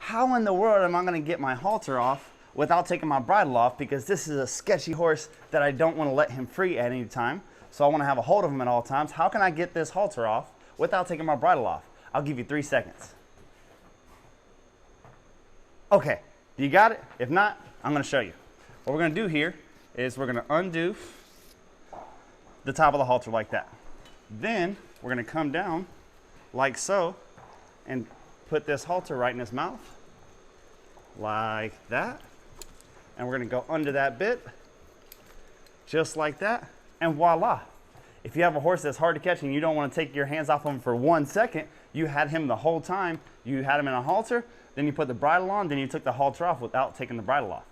how in the world am I gonna get my halter off without taking my bridle off? Because this is a sketchy horse that I don't wanna let him free at any time. So I wanna have a hold of him at all times. How can I get this halter off without taking my bridle off? I'll give you 3 seconds. Okay, you got it? If not, I'm gonna show you. What we're gonna do here is we're gonna undo the top of the halter like that. Then we're gonna come down like so and put this halter right in his mouth, like that. And we're gonna go under that bit, just like that, and voila. If you have a horse that's hard to catch and you don't wanna take your hands off him for 1 second, you had him the whole time, you had him in a halter, then you put the bridle on, then you took the halter off without taking the bridle off.